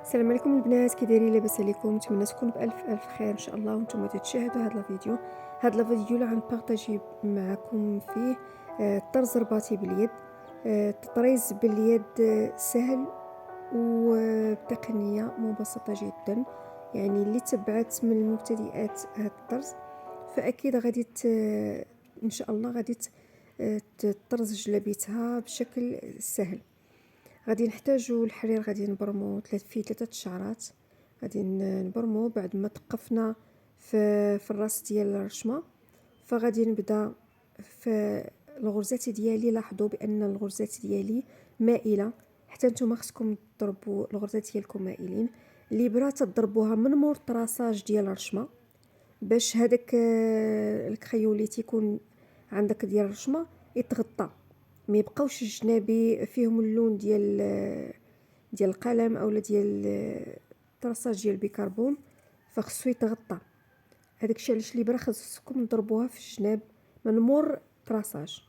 السلام عليكم البنات، كي دايرين؟ لاباس عليكم؟ نتمنى تكونوا بالف خير ان شاء الله وانتم تتشاهدوا هذا الفيديو. اللي غنبارطاجي معكم فيه الطرز رباطي باليد. التطريز باليد سهل وبتقنيه مبسطه جدا، يعني اللي تبعت من المبتدئات هذا الطرز فاكيد غادي ان شاء الله غادي تطرز جلابيتها بشكل سهل. غادي نحتاجو الحرير، غادي نبرمو فيه 3 شعرات. غادي نبرمو بعد ما تقفنا في الراس ديال الرشمه. فغادي نبدا في الغرزات ديالي. لاحظوا بان الغرزات ديالي مائله، حتى نتوما خصكم تضربوا الغرزات ديالكم مائلين. الابره تضربوها من مور الطراساج ديال الرشمه باش هذاك الكريولي تيكون عندك ديال الرشمه يتغطى، ما يبقاوش الجنابي فيهم اللون ديال القلم اولا ديال الطراساج ديال البيكربون، فخصو يتغطى. هذاك الشيء علاش الابره خصكم تضربوها في الجناب من مور الطراساج.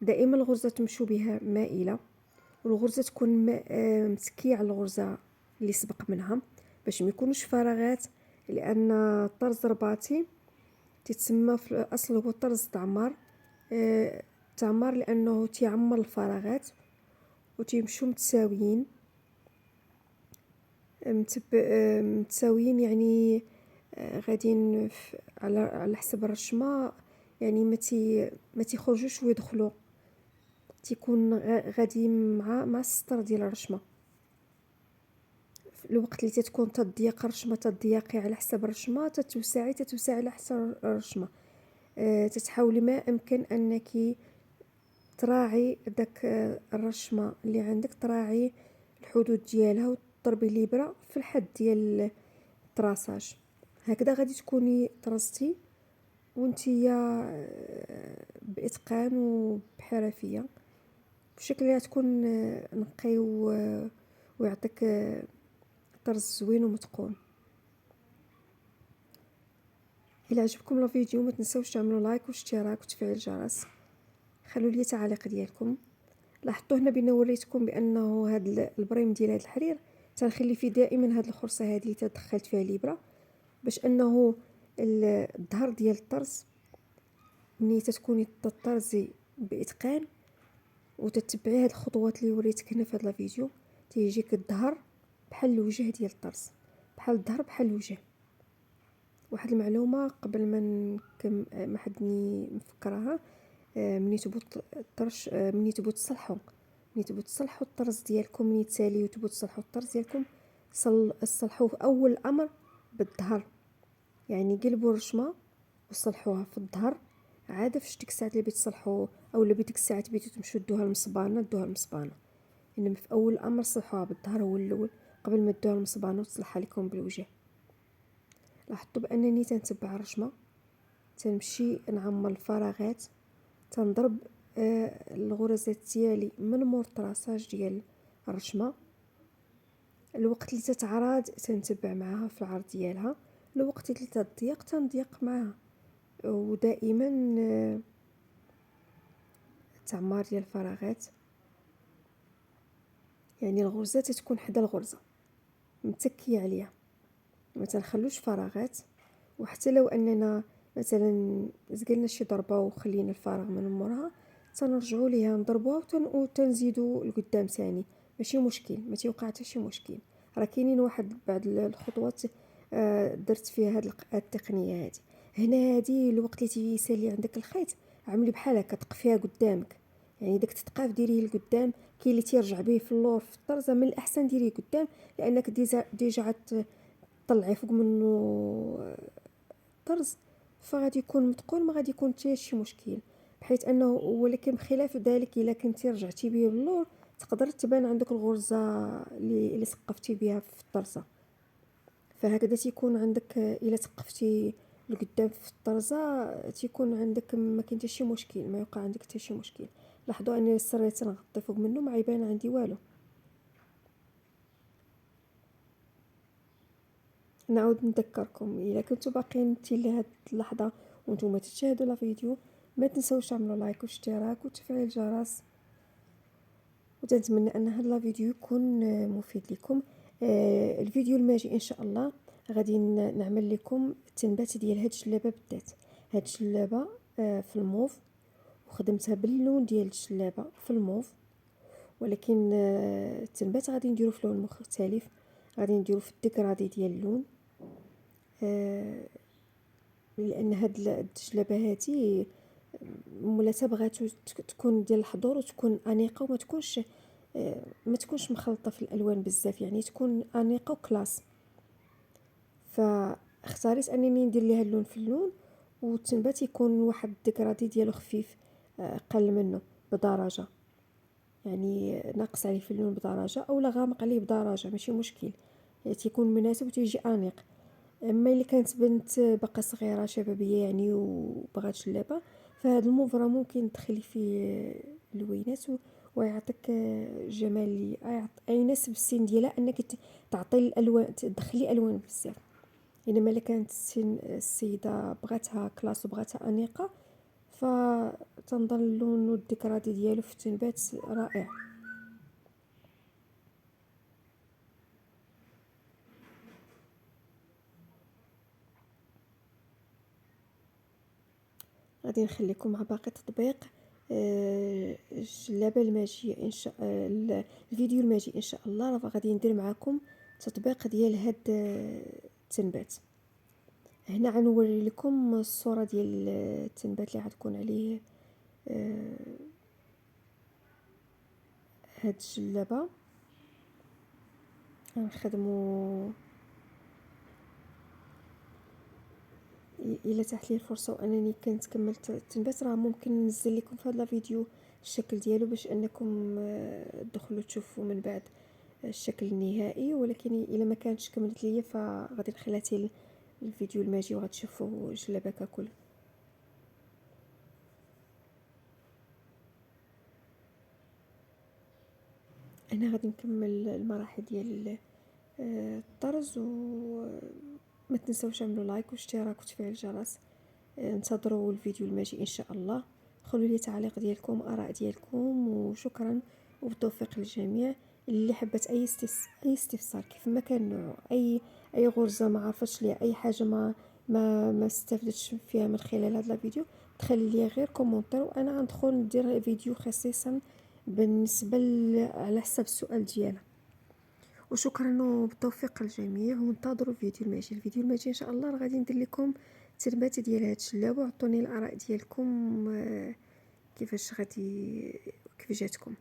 دائما الغرزه تمشوا بها مائله، والغرزه تكون متكيه على الغرزه اللي سبق منها باش ما يكونوش فراغات، لان الطرز رباطي تتسمى في الاصل هو طرز تعمر. تعمر لانه تيعمر الفراغات وتيمشوا متساويين. متساويين يعني غاديين على حسب الرشمه، يعني ما تيخرجوش ويدخلوا، تيكون غادي مع السطر ديال الرشمه. في الوقت اللي تتكون تضيق الرشمه تضيقي على حسب الرشمه، تتوسعي على حسب الرشمه. تتحاولي ما امكن انك تراعي داك الرشمه اللي عندك، تراعي الحدود ديالها وتضربي الابره في الحد ديال الطراساج. هكذا غادي تكوني طرزتي وانتيا باتقان وبحرفيه بشكل اللي تكون نقي ويعطيك طرز زوين ومتقون. الى عجبكم الفيديو ما تنساوش تعملوا لايك واشتراك وتفعيل الجرس. خلوا لي تعاليق ديالكم. لاحظتوا هنا بان وريتكم بانه هذا البريم ديال هذا الحرير تنخلي فيه دائما هذه الخرصه هذه اللي تدخلت فيها الابره، باش انه الظهر ديال الطرز ملي تكوني تطرزي باتقان وتتبعي هاد الخطوات اللي وريتك هنا في هذا الفيديو، تيجيك الظهر بحال الوجه ديال الطرز، بحال الظهر بحال الوجه. واحد المعلومه قبل ما حدني مفكرها، ملي تبغوا الطرش، ملي تبغوا تصلحوا الطرز ديالكم، ملي تساليو تبغوا تصلحوا الطرز ديالكم، صلحوه في اول الامر بالظهر، يعني قلبوا الرشمه وصلحوها في الظهر. عاد فاش ديك الساعه اللي بتصلحوا اولا بديك الساعه بغيتو تمشوا دوها المصبانه، انما في اول الامر صلحوها بالظهر هو الاول قبل ما دوها المصبانه وتصلحها لكم بالوجه. لاحظتوا بانني تنتبع الرشمه، تنمشي نعمر الفراغات، تنضرب الغرزات ديالي من مور الطراساج ديال الرشمه. الوقت اللي تتعرض تنتبع معها في العرض ديالها، الوقت اللي تضيق تنضيق معها. ودائما تعمار ديال الفراغات، يعني الغرزه تكون حدا الغرزه متكيه عليها، ما تنخلوش فراغات. وحتى لو اننا مثلا زقلنا شي ضربه وخلينا الفراغ من مورها، تنرجعوا ليها نضربوها وتنزيدوا لقدام ثاني، ماشي مشكل، ما تيوقع حتى شي مشكل. راه كاينين واحد بعض الخطوات درت فيها هذه التقنيه هذه. هنا هذه الوقت اللي تيسالي عندك الخيط، عملي بحال هكا تقفيها قدامك، يعني داك التقاف ديريه لقدام. كاين اللي تيرجع به في اللور في الطرزه، من الاحسن ديريه قدام لانك ديجا طلعي فوق منه طرز، فغادي يكون متقون، ما غادي يكون حتى شي مشكل. بحيث انه ولكن بخلاف ذلك الا كنتي رجعتي بيه باللور تقدر تبان عندك الغرزه اللي سقفتي بها في الطرزه. فهكذا تيكون عندك الا سقفتي لقدام في الطرزه تيكون عندك ما كاين حتى شي مشكل، ما يوقع عندك حتى شي مشكل. لاحظوا اني سريت نغطي فوق منه ما يبان عندي والو. نعاود نذكركم، الا كنتو باقيين حتى لهاد اللحظه وانتم تشاهدوا لا فيديو، ما تنساوش تعملوا لايك واشتراك وتفعيل الجرس. وتنتمنى ان هذا الفيديو يكون مفيد لكم. الفيديو الماجي ان شاء الله غادي نعمل لكم التنبات ديال هاد الجلابه بالذات. هاد الجلابه في الموف، وخدمتها باللون ديال الجلابه في الموف، ولكن التنبات غادي نديرو في لون مختلف، غادي نديرو في الدكرادي ديال اللون. لان هاد الجلابه هاتي مولاتا بغاتو تكون ديال الحضور وتكون انيقه وما تكونش مخلطه في الالوان بزاف، يعني تكون انيقه وكلاس. فاختاريت انني ندير ليها اللون في اللون، والتنبات يكون واحد الدكرادي ديالو خفيف، قل منه بدرجه، يعني ناقص عليه في اللون بدرجه اولا غامق عليه بدرجه، ماشي مشكل، تيكون مناسب وتيجي انيق. اما اللي كانت بنت باقا صغيره شبابيه يعني وبغات جلابه، فهاد الموف راه ممكن تدخلي فيه اللوينات ويعطيك جمال، يناسب السن ديالها انك تعطي الالوان، تدخلي الوان بزاف. انما الا كانت السيده بغاتها كلاس وبغاتها انيقه، فتنظن اللون والديكرادي ديالو في التنبات رائع. غادي نخليكم مع باقي تطبيق الجلابه الماجيه ان شاء الفيديو الماجي ان شاء الله. راه غادي ندير معكم تطبيق ديال هاد التنبات. هنا غنوري لكم الصوره ديال التنبات اللي غتكون عليه هاد الجلابه. غنخدموا الا تحت لي الفرصه وانني كنت كملت التنبات، راه ممكن ننزل لكم في هذا الفيديو الشكل ديالو باش انكم تدخلوا تشوفوا من بعد الشكل النهائي. ولكن الا ما كانتش كملت ليا فغادي نخليها حتى الفيديو الماجي وغتشوفوا الجلابه ككل. انا غادي نكمل المراحل ديال الطرز، وما تنساوش تعملوا لايك واشتراك وتفعيل الجرس. انتظروا الفيديو الماجي ان شاء الله. خلوا لي تعليق ديالكم، اراء ديالكم، وشكرا وبالتوفيق للجميع. اللي حبت اي استفسار كيف ما كان نوع، اي غرزه ما عرفتش ليها، اي حاجه ما استفدتش فيها من خلال هذا الفيديو، تخلي لي غير كومونتير وانا غندخل ندير فيديو خصيصا بالنسبه على حسب السؤال ديالها. وشكرا وبالتوفيق للجميع، وانتظروا الفيديو الماجي ان شاء الله. راه غادي ندير لكم تربات ديال هاد الشلابه، وعطوني الاراء ديالكم كيفاش جاتكم.